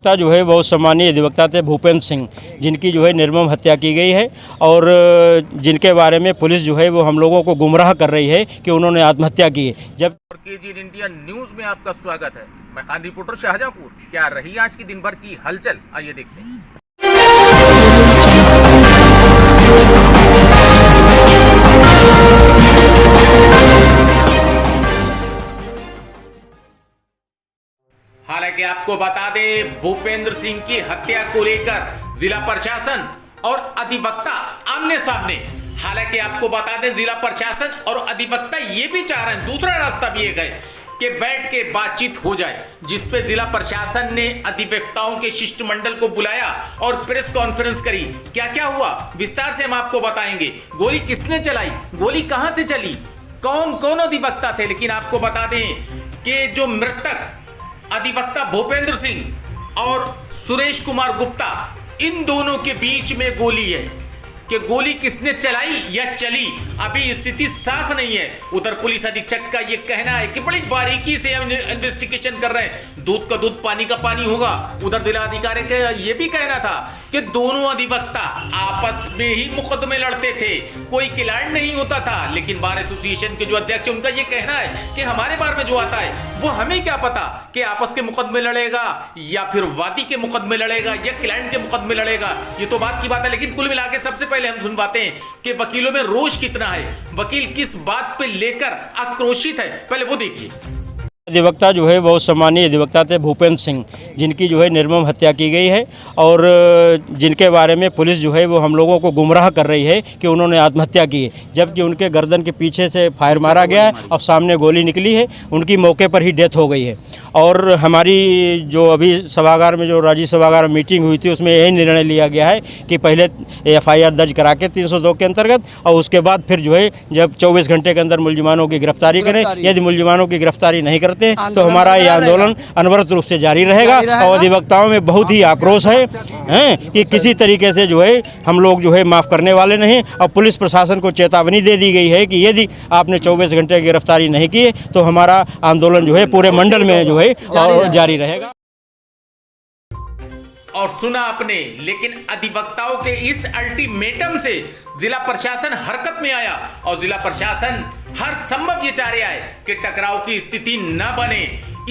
जो है बहुत सम्मानीय अधिवक्ता थे भूपेंद्र सिंह, जिनकी जो है निर्मम हत्या की गई है और जिनके बारे में पुलिस जो है वो हम लोगों को गुमराह कर रही है कि उन्होंने आत्महत्या की है। जब केजी इंडिया न्यूज में आपका स्वागत है। मैं खान रिपोर्टर शाहजहांपुर। क्या रही आज की दिन भर की हलचल, आइए देखते हैं। हालांकि आपको बता दें, भूपेंद्र सिंह की हत्या को लेकर जिला प्रशासन और अधिवक्ता आमने सामने। हालांकि आपको बता दें, जिला प्रशासन और अधिवक्ता ये भी चाह रहे हैं, दूसरा रास्ता भी एक है कि बैठ के बातचीत हो जाए, जिसपे जिला प्रशासन ने अधिवक्ताओं के शिष्टमंडल को बुलाया और प्रेस कॉन्फ्रेंस करी। क्या क्या हुआ विस्तार से हम आपको बताएंगे। गोली किसने चलाई, गोली कहां से चली, कौन कौन अधिवक्ता थे। लेकिन आपको बता दें कि जो मृतक अधिवक्ता भूपेंद्र सिंह और सुरेश कुमार गुप्ता, इन दोनों के बीच में गोली है कि गोली किसने चलाई या चली, अभी स्थिति साफ नहीं है। उधर पुलिस अधीक्षक का यह कहना है कि बड़ी बारीकी से हम इन्वेस्टिगेशन कर रहे हैं, दूध का दूध पानी का पानी होगा। उधर जिला अधिकारी का यह भी कहना था कि दोनों अधिवक्ता आपस में ही मुकदमे लड़ते थे, कोई क्लाइंट नहीं होता था। लेकिन बार एसोसिएशन के जो अध्यक्ष, उनका यह कहना है कि हमारे बार में जो आता है वो हमें क्या पता कि आपस के मुकदमे लड़ेगा या फिर वादी के मुकदमे लड़ेगा या क्लाइंट के मुकदमे लड़ेगा, ये तो बात की बात है। लेकिन कुल मिला के सबसे पहले हम सुनवाते हैं कि वकीलों में रोष कितना है, वकील किस बात पे लेकर आक्रोशित है, पहले वो देखिए। अधिवक्ता जो है बहुत सम्मानीय अधिवक्ता थे भूपेंद्र सिंह, जिनकी जो है निर्मम हत्या की गई है और जिनके बारे में पुलिस जो है वो हम लोगों को गुमराह कर रही है कि उन्होंने आत्महत्या की है, जबकि उनके गर्दन के पीछे से फायर मारा गया है और सामने गोली निकली है। उनकी मौके पर ही डेथ हो गई है। और हमारी जो अभी सभागार में, जो राज्य सभागार में मीटिंग हुई थी, उसमें यही निर्णय लिया गया है कि पहले FIR दर्ज करा के 302 के अंतर्गत, और उसके बाद फिर जो है जब 24 घंटे के अंदर मुलजिमानों की गिरफ्तारी करें। यदि मुलजिमानों की गिरफ्तारी नहीं करते तो हमारा ये आंदोलन अनवरत रूप से जारी रहेगा। और अधिवक्ताओं में बहुत ही आक्रोश है कि किसी तरीके से जो है हम लोग जो है माफ़ करने वाले नहीं। और पुलिस प्रशासन को चेतावनी दे दी गई है कि यदि आपने 24 घंटे की गिरफ्तारी नहीं की तो हमारा आंदोलन जो है पूरे मंडल में जो है जारी रहेगा। और सुना आपने, लेकिन अधिवक्ताओं के इस अल्टीमेटम से जिला प्रशासन हरकत में आया और जिला प्रशासन हर संभव ये चाह रहा है कि टकराव की स्थिति न बने।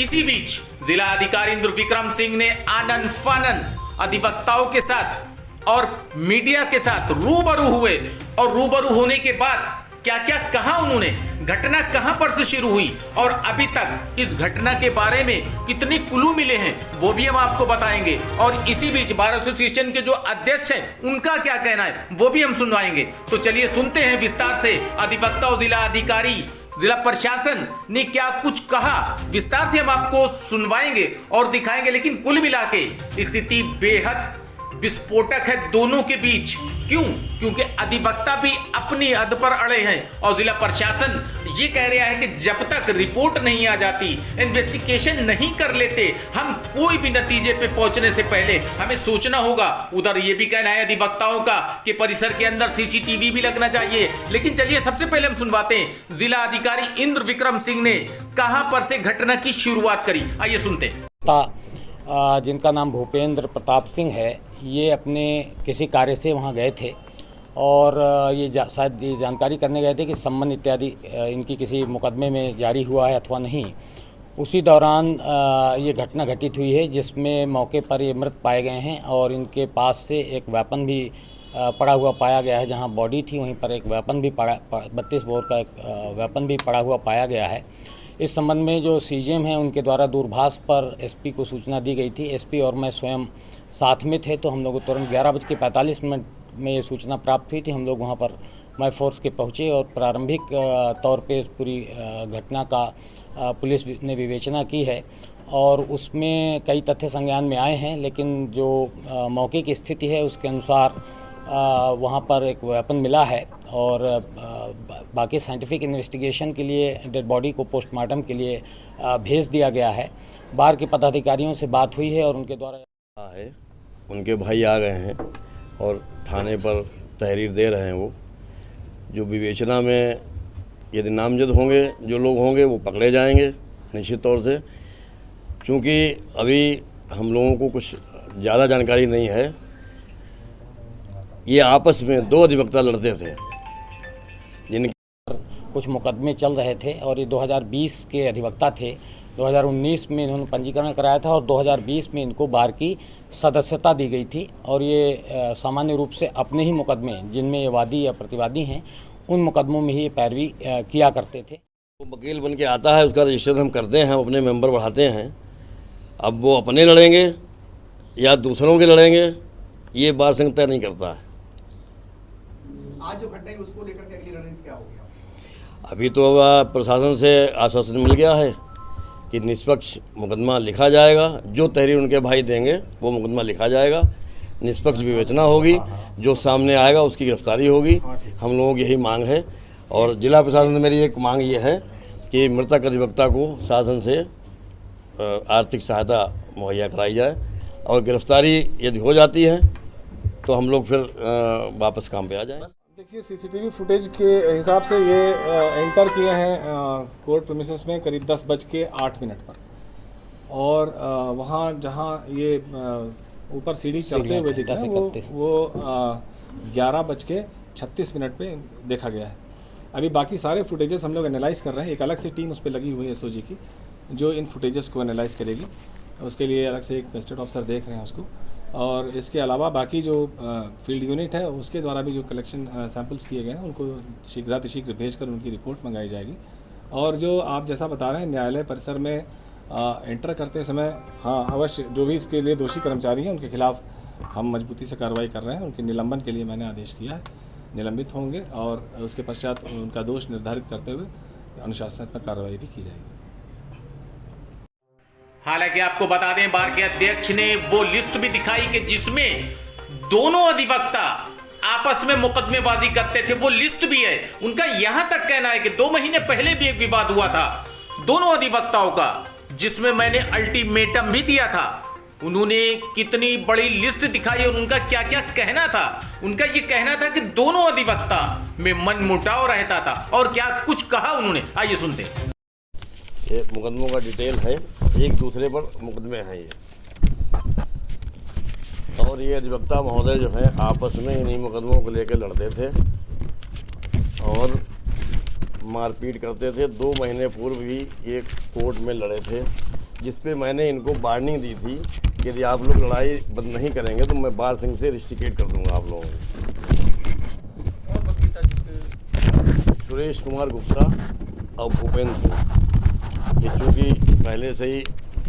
इसी बीच जिला अधिकारी इंद्र विक्रम सिंह ने आनन फानन अधिवक्ताओं के साथ और मीडिया के साथ रूबरू हुए और रूबरू होने के बाद क्या क्या कहा उन्होंने, घटना कहां पर से शुरू हुई और अभी तक इस घटना के बारे में कितने क्लू मिले हैं, वो भी हम आपको बताएंगे। और इसी बीच बार एसोसिएशन के जो अध्यक्ष हैं, उनका क्या कहना है वो भी हम सुनवाएंगे। तो चलिए सुनते हैं विस्तार से अधिवक्ता और जिला अधिकारी, जिला प्रशासन ने क्या कुछ कहा, विस्तार से हम आपको सुनवाएंगे और दिखाएंगे। लेकिन कुल मिला के स्थिति बेहद विस्फोटक है दोनों के बीच। क्यों? क्योंकि अधिवक्ता भी अपनी हद पर अड़े हैं और जिला प्रशासन ये कह रहा है कि जब तक रिपोर्ट नहीं आ जाती, इन्वेस्टिगेशन नहीं कर लेते, हम कोई भी नतीजे पे पहुंचने से पहले हमें सोचना होगा। उधर ये भी कहना है अधिवक्ताओं का कि परिसर के अंदर CCTV भी लगना चाहिए। लेकिन चलिए सबसे पहले हम सुनवाते हैं जिला अधिकारी इंद्र विक्रम सिंह ने कहां पर से घटना की शुरुआत करी, आइए सुनते हैं। जिनका नाम भूपेंद्र प्रताप सिंह है, ये अपने किसी कार्य से वहाँ गए थे और शायद ये जानकारी करने गए थे कि सम्मन इत्यादि इनकी किसी मुकदमे में जारी हुआ है अथवा नहीं। उसी दौरान ये घटना घटित हुई है जिसमें मौके पर ये मृत पाए गए हैं और इनके पास से एक वेपन भी पड़ा हुआ पाया गया है। जहाँ बॉडी थी वहीं पर एक वेपन भी 32 बोर का एक वेपन भी पड़ा हुआ पाया गया है। इस संबंध में जो CGM हैं उनके द्वारा दूरभाष पर SP को सूचना दी गई थी। SP और मैं स्वयं साथ में थे, तो हम लोग तुरंत 11:45 में ये सूचना प्राप्त हुई थी। हम लोग वहाँ पर माई फोर्स के पहुँचे और प्रारंभिक तौर पे पूरी घटना का पुलिस ने विवेचना की है और उसमें कई तथ्य संज्ञान में आए हैं। लेकिन जो मौके की स्थिति है उसके अनुसार वहाँ पर एक वेपन मिला है और बाकी साइंटिफिक इन्वेस्टिगेशन के लिए डेड बॉडी को पोस्टमार्टम के लिए भेज दिया गया है। बाहर के पदाधिकारियों से बात हुई है और उनके द्वारा है, उनके भाई आ गए हैं और थाने पर तहरीर दे रहे हैं। वो जो विवेचना में यदि नामजद होंगे जो लोग होंगे वो पकड़े जाएंगे निश्चित तौर से, क्योंकि अभी हम लोगों को कुछ ज़्यादा जानकारी नहीं है। ये आपस में दो अधिवक्ता लड़ते थे जिनके कुछ मुकदमे चल रहे थे और ये 2020 के अधिवक्ता थे। 2019 में इन्होंने पंजीकरण कराया था और 2020 में इनको बार की सदस्यता दी गई थी और ये सामान्य रूप से अपने ही मुकदमे जिनमें ये वादी या प्रतिवादी हैं उन मुकदमों में ही ये पैरवी किया करते थे। वो वकील बन के आता है, उसका रजिस्ट्रेशन हम करते हैं, हम अपने मेंबर बढ़ाते हैं। अब वो अपने लड़ेंगे या दूसरों के लड़ेंगे ये बार संघ तय नहीं करता है। आज जो घटना है उसको लेकर के अगली रणनीति क्या होगी? अभी तो प्रशासन से आश्वासन मिल गया है कि निष्पक्ष मुकदमा लिखा जाएगा। जो तहरीर उनके भाई देंगे वो मुकदमा लिखा जाएगा, निष्पक्ष विवेचना होगी, जो सामने आएगा उसकी गिरफ्तारी होगी। हम लोगों की यही मांग है और जिला प्रशासन से मेरी एक मांग ये है कि मृतक अधिवक्ता को शासन से आर्थिक सहायता मुहैया कराई जाए और गिरफ्तारी यदि हो जाती है तो हम लोग फिर वापस काम पे आ जाएं। देखिए, सीसीटीवी फुटेज के हिसाब से ये एंटर किए हैं कोर्ट प्रीमिसेस में करीब 10:08 पर और वहाँ जहाँ ये ऊपर सीढ़ी चढ़ते हुए दिख रहा है वो 11:36 पे देखा गया है। अभी बाकी सारे फुटेजेस हम लोग एनालाइज कर रहे हैं। एक अलग से टीम उस पर लगी हुई है एसओजी की जो इन फुटेजेस को एनालाइज करेगी। उसके लिए अलग से एक स्टेट ऑफिसर देख रहे हैं उसको। और इसके अलावा बाकी जो फील्ड यूनिट है उसके द्वारा भी जो कलेक्शन सैंपल्स किए गए हैं उनको शीघ्रातिशीघ्र भेजकर उनकी रिपोर्ट मंगाई जाएगी। और जो आप जैसा बता रहे हैं न्यायालय परिसर में एंटर करते समय हाँ अवश्य जो भी इसके लिए दोषी कर्मचारी हैं उनके खिलाफ हम मजबूती से कार्रवाई कर रहे हैं। उनके निलंबन के लिए मैंने आदेश किया है, निलंबित होंगे और उसके पश्चात उनका दोष निर्धारित करते हुए अनुशासनात्मक कार्रवाई भी की जाएगी। हालांकि आपको बता दें बार के अध्यक्ष ने वो लिस्ट भी दिखाई कि जिसमें दोनों अधिवक्ता आपस में मुकदमेबाजी करते थे, वो लिस्ट भी है। उनका यहां तक कहना है कि 2 महीने पहले भी एक विवाद हुआ था दोनों अधिवक्ताओं का, जिसमें मैंने अल्टीमेटम भी दिया था। उन्होंने कितनी बड़ी लिस्ट दिखाई और उनका क्या क्या कहना था। उनका ये कहना था कि दोनों अधिवक्ता में मनमुटाव रहता था और क्या कुछ कहा उन्होंने, आइए सुनते हैं। ये मुकदमों का डिटेल है, एक दूसरे पर मुकदमे हैं ये, और ये अधिवक्ता महोदय जो है आपस में इन्हीं मुकदमों को लेकर लड़ते थे और मारपीट करते थे। 2 महीने पूर्व भी ये कोर्ट में लड़े थे, जिस पे मैंने इनको वार्निंग दी थी कि यदि आप लोग लड़ाई बंद नहीं करेंगे तो मैं बार सिंह से रिस्ट्रिकेट कर दूंगा आप लोगों को। सुरेश कुमार गुप्ता और भूपेंद्र सिंह, ये चूँकि पहले से ही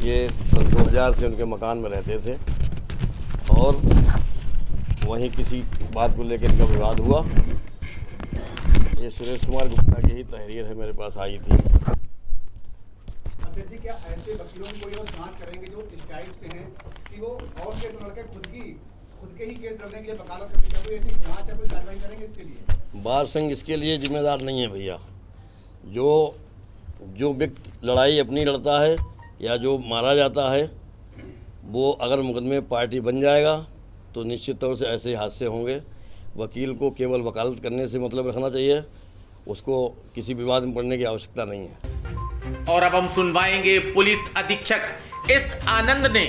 ये 2000 से उनके मकान में रहते थे और वहीं किसी बात को लेकर इनका विवाद हुआ। ये सुरेश कुमार गुप्ता की ही तहरीर है, मेरे पास आई थी। अध्यक्ष जी, क्या ऐसे वकीलों को ये जांच करेंगे जो इस टाइप से हैं कि वो और केस लड़के खुद के ही केस लड़ने के लिए वकालत करते हैं, कोई ऐसी जांच या कोई कार्रवाई करेंगे इसके लिए? बार संघ इसके लिए जिम्मेदार नहीं है भैया। जो व्यक्ति लड़ाई अपनी लड़ता है या जो मारा जाता है वो अगर मुकदमे पार्टी बन जाएगा तो निश्चित तौर से ऐसे हादसे होंगे। वकील को केवल वकालत करने से मतलब रखना चाहिए, उसको किसी विवाद में पड़ने की आवश्यकता नहीं है। और अब हम सुनवाएंगे पुलिस अधीक्षक एस आनंद ने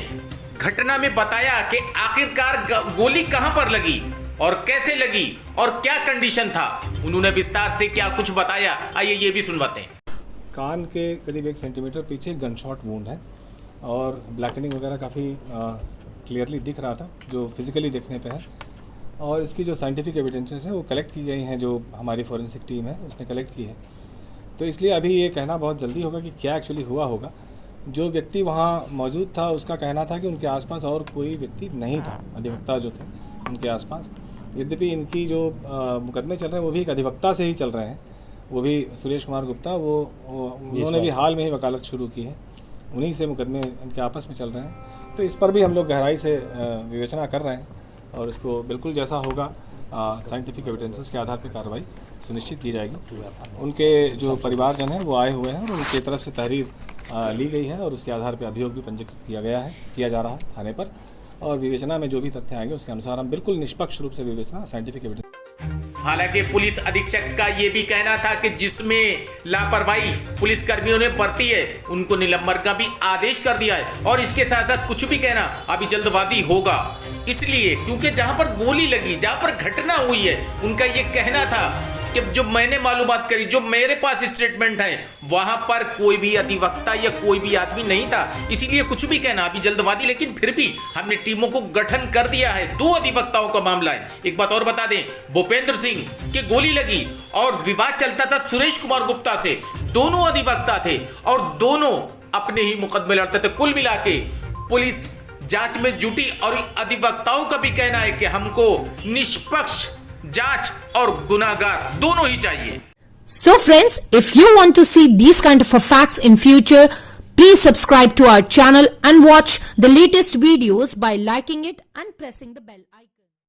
घटना में बताया कि आखिरकार गोली कहां पर लगी और कैसे लगी और क्या कंडीशन था। उन्होंने विस्तार से क्या कुछ बताया, आइए ये भी सुनवाते हैं। कान के करीब 1 सेंटीमीटर पीछे गन शॉट वूंड है और ब्लैकनिंग वगैरह काफ़ी क्लियरली दिख रहा था जो फिजिकली देखने पे है। और इसकी जो साइंटिफिक एविडेंसेस हैं वो कलेक्ट की गई हैं, जो हमारी फॉरेंसिक टीम है उसने कलेक्ट की है। तो इसलिए अभी ये कहना बहुत जल्दी होगा कि क्या एक्चुअली हुआ होगा। जो व्यक्ति वहाँ मौजूद था उसका कहना था कि उनके आसपास और कोई व्यक्ति नहीं था, अधिवक्ता जो थे उनके आसपास। यद्यपि इनकी जो मुकदमे चल रहे हैं वो भी एक अधिवक्ता से ही चल रहे हैं, वो भी सुरेश कुमार गुप्ता, उन्होंने भी हाल में ही वकालत शुरू की है, उन्हीं से मुकदमे इनके आपस में चल रहे हैं। तो इस पर भी हम लोग गहराई से विवेचना कर रहे हैं और इसको बिल्कुल जैसा होगा साइंटिफिक एविडेंसेस के आधार पर कार्रवाई सुनिश्चित की जाएगी। उनके जो परिवारजन हैं वो आए हुए हैं और उनकी तरफ से तहरीर ली गई है और उसके आधार पर अभियोग भी पंजीकृत किया जा रहा है थाने पर। और विवेचना में जो भी तथ्य आएंगे उसके अनुसार हम बिल्कुल निष्पक्ष रूप से विवेचना साइंटिफिक एविडेंस हालांकि पुलिस अधीक्षक का यह भी कहना था कि जिसमें लापरवाही पुलिस कर्मियों ने बरती है उनको निलंबन का भी आदेश कर दिया है। और इसके साथ साथ कुछ भी कहना अभी जल्दबाजी होगा, इसलिए क्योंकि जहां पर गोली लगी, जहां पर घटना हुई है, उनका यह कहना था कि जो मैंने मालूमात करी, जो मेरे पास स्टेटमेंट है, वहां पर कोई भी अधिवक्ता या कोई भी आदमी नहीं था, इसीलिए कुछ भी कहना अभी जल्दबाजी। लेकिन फिर भी हमने टीमों को गठन कर दिया है। 2 अधिवक्ताओं का मामला है। एक बात और बता दें, भूपेंद्र सिंह की गोली लगी और विवाद चलता था सुरेश कुमार गुप्ता से। दोनों अधिवक्ता थे और दोनों अपने ही मुकदमे लड़ते थे। कुल मिला के पुलिस जांच में जुटी और अधिवक्ताओं का भी कहना है कि हमको निष्पक्ष जांच और गुनाहगार दोनों ही चाहिए। So friends, if you want to see these kind of facts in future, please subscribe to our channel and watch the latest videos by liking it and pressing the bell icon.